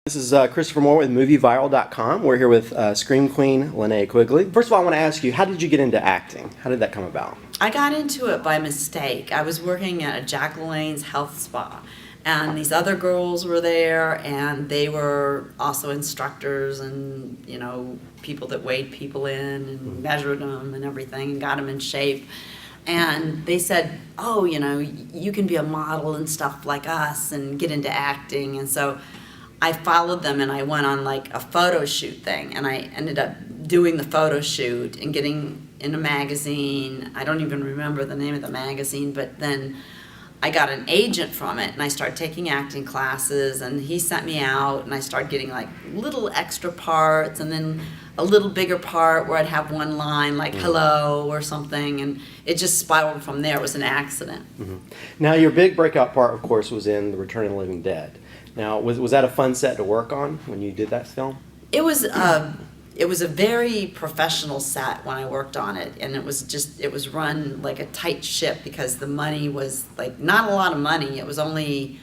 This is Christopher Moore with MovieViral.com. We're here with Scream Queen Linnea Quigley. First of all, I want to ask you, how did you get into acting? How did that come about? I got into it by mistake. I was working at a Jack LaLanne's health spa, and these other girls were there, and they were also instructors and, you know, people that weighed people in and measured them and everything and got them in shape. And they said, oh, you know, you can be a model and stuff like us and get into acting. And so I followed them and I went on like a photo shoot thing, and I ended up doing the photo shoot and getting in a magazine. I don't even remember the name of the magazine, but then I got an agent from it and I started taking acting classes, and he sent me out and I started getting like little extra parts and then a little bigger part where I'd have one line like hello or something, and it just spiraled from there. It was an accident. Mm-hmm. Now your big breakout part, of course, was in The Return of the Living Dead. Now, was that a fun set to work on when you did that film? It was a very professional set when I worked on it, and it was run like a tight ship because the money was like not a lot of money. It was only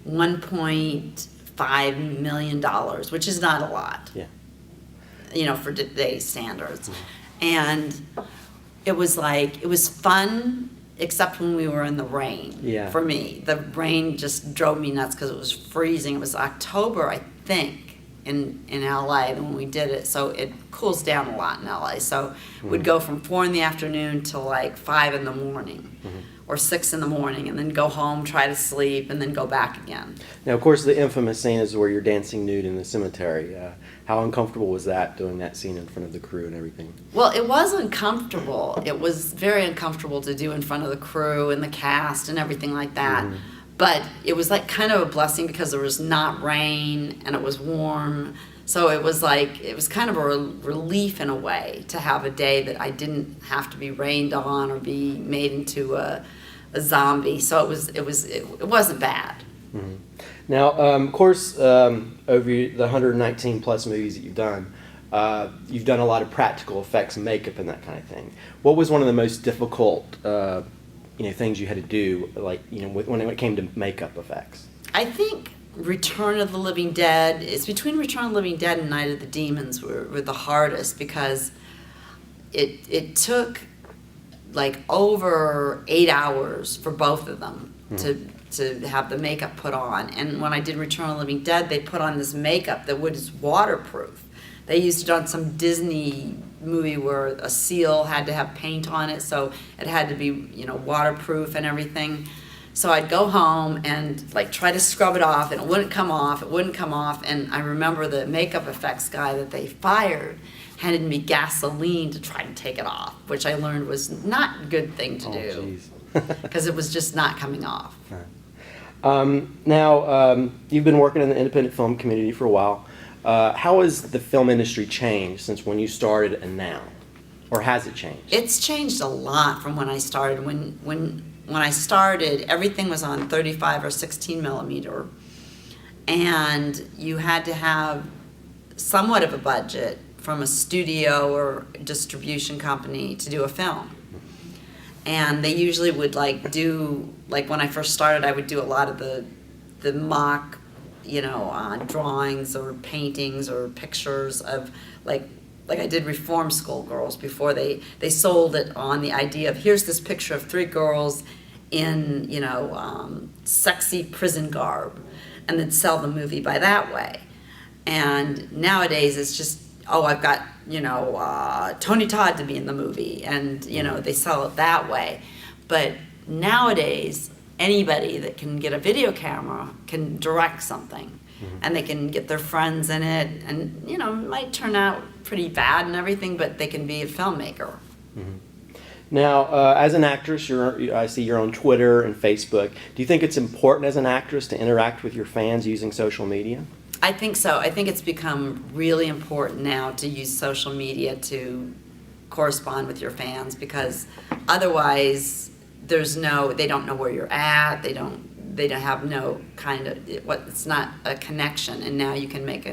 $1.5 million, which is not a lot. Yeah. You know, for today's standards. Mm-hmm. And it was fun, except when we were in the rain. Yeah. For me, the rain just drove me nuts because it was freezing. It was October, I think, in LA when we did it, so it cools down a lot in LA. So we'd go from 4 in the afternoon to like 5 in the morning. Mm-hmm. Or 6 in the morning, and then go home, try to sleep, and then go back again. Now, of course, the infamous scene is where you're dancing nude in the cemetery. How uncomfortable was that, doing that scene in front of the crew and everything? Well, it was uncomfortable. It was very uncomfortable to do in front of the crew and the cast and everything like that. Mm-hmm. But it was like kind of a blessing because there was not rain and it was warm. So it was kind of a relief in a way to have a day that I didn't have to be rained on or be made into a zombie. So it wasn't bad. Mm-hmm. Now, of course, over the 119 plus movies that you've done a lot of practical effects and makeup and that kind of thing. What was one of the most difficult things you had to do, when it came to makeup effects? I think Return of the Living Dead, it's between Return of the Living Dead and Night of the Demons were the hardest, because it took like over 8 hours for both of them to have the makeup put on. And when I did Return of the Living Dead, they put on this makeup that was waterproof. They used it on some Disney movie where a seal had to have paint on it, so it had to be, waterproof and everything. So I'd go home and like try to scrub it off, and it wouldn't come off. And I remember the makeup effects guy that they fired handed me gasoline to try and take it off, which I learned was not a good thing to do because it was just not coming off. Now, you've been working in the independent film community for a while. How has the film industry changed since when you started and now? Or has it changed? It's changed a lot from when I started. When I started, everything was on 35 or 16 millimeter, and you had to have somewhat of a budget from a studio or distribution company to do a film. And they usually would when I first started, I would do a lot of the mock, drawings or paintings or pictures of like I did Reform School girls before they sold it on the idea of, here's this picture of 3 girls in, sexy prison garb, and then sell the movie by that way. And nowadays it's just, I've got, Tony Todd to be in the movie, and, they sell it that way. But nowadays, anybody that can get a video camera can direct something, and they can get their friends in it, and, it might turn out pretty bad and everything, but they can be a filmmaker. Mm-hmm. Now, as an actress, I see you're on Twitter and Facebook. Do you think it's important as an actress to interact with your fans using social media? I think so. I think it's become really important now to use social media to correspond with your fans, because otherwise they don't know where you're at. They don't have no kind of, it's not a connection. And now you can make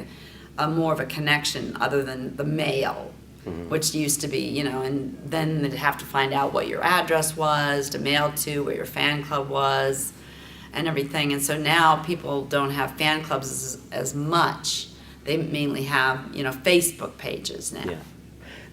a more of a connection other than the mail, which used to be, and then they'd have to find out what your address was to mail to, where your fan club was. and everything. And so now people don't have fan clubs as much. They mainly have, Facebook pages now. Yeah.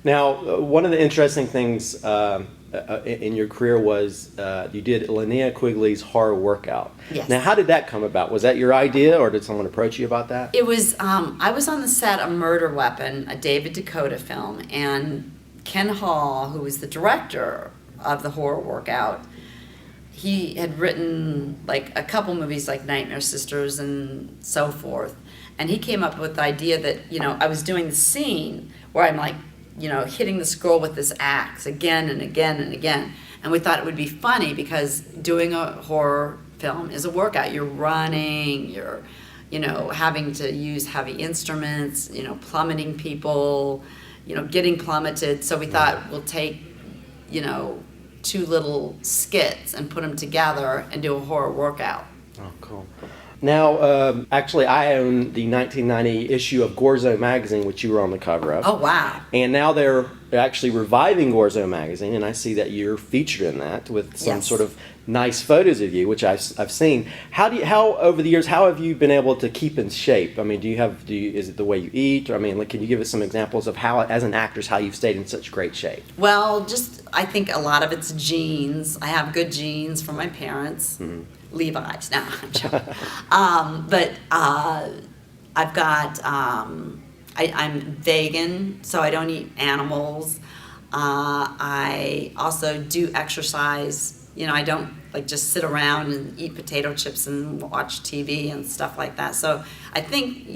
Now, one of the interesting things in your career was you did Linnea Quigley's horror workout. Yes. Now, how did that come about? Was that your idea, or did someone approach you about that? It was, I was on the set of Murder Weapon, a David Dakota film, and Ken Hall, who was the director of the horror workout, he had written like a couple movies like Nightmare Sisters and so forth. And he came up with the idea that, I was doing the scene where I'm like, hitting this girl with this axe again and again and again. And we thought it would be funny because doing a horror film is a workout. You're running, you're, having to use heavy instruments, plummeting people, getting plummeted. So we thought we'll take, 2 little skits and put them together and do a horror workout. Oh, cool. Now, actually, I own the 1990 issue of Gorzo magazine, which you were on the cover of. Oh, wow. And now they're actually reviving Gorzo magazine, and I see that you're featured in that with some Yes. sort of nice photos of you, which I've seen. How over the years, how have you been able to keep in shape? I mean, is it the way you eat? Or, I mean, can you give us some examples of how, as an actress, how you've stayed in such great shape? Well, I think a lot of it's genes. I have good genes from my parents. Mm-hmm. Levi's. No, I'm joking. But I've got, I'm vegan, so I don't eat animals. I also do exercise. I don't just sit around and eat potato chips and watch TV and stuff like that. So I think,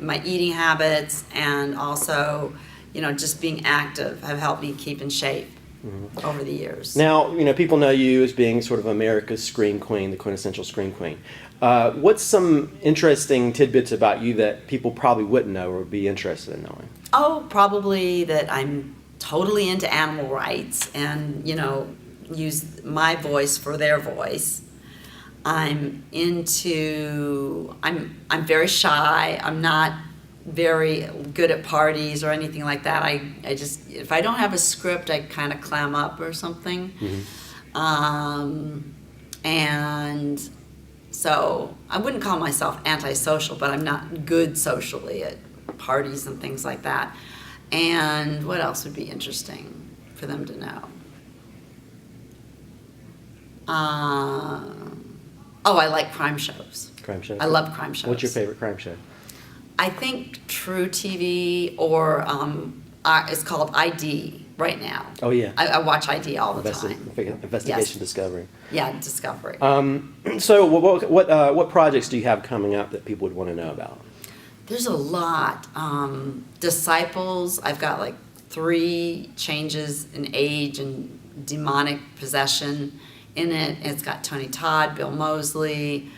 my eating habits and also, just being active have helped me keep in shape. Mm-hmm. Over the years. Now, people know you as being sort of America's scream queen, the quintessential scream queen. What's some interesting tidbits about you that people probably wouldn't know or would be interested in knowing? Oh, probably that I'm totally into animal rights and, use my voice for their voice. I'm very shy. I'm not very good at parties or anything like that. I just, if I don't have a script, I kind of clam up or something. Mm-hmm. And so I wouldn't call myself antisocial, but I'm not good socially at parties and things like that. And what else would be interesting for them to know? I like crime shows. Crime shows? I love crime shows. What's your favorite crime show? I think True TV or it's called ID right now. Oh, yeah. I watch ID all the time. Investigation Yes. Discovery. Yeah, Discovery. So what projects do you have coming up that people would want to know about? There's a lot. Disciples, I've got 3 changes in age and demonic possession in it. It's got Tony Todd, Bill Moseley,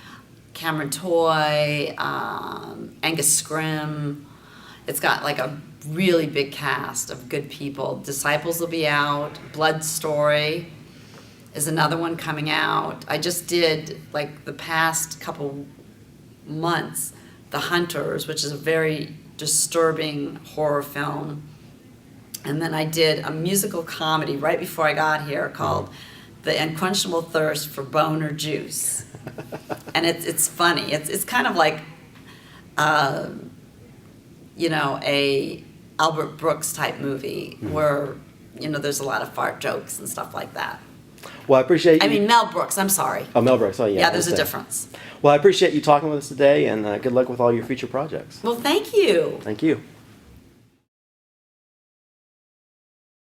Cameron Toy, Angus Scrim. It's got a really big cast of good people. Disciples will be out. Blood Story is another one coming out. I just did the past couple months, The Hunters, which is a very disturbing horror film. And then I did a musical comedy right before I got here called The Unquenchable Thirst for Bone or Juice. And it's funny. It's kind of like, a Albert Brooks type movie where, there's a lot of fart jokes and stuff like that. Well, I appreciate you. I mean, Mel Brooks, I'm sorry. Oh, Mel Brooks. Oh, yeah. Yeah, there's a difference. Well, I appreciate you talking with us today, and good luck with all your future projects. Well, thank you. Thank you.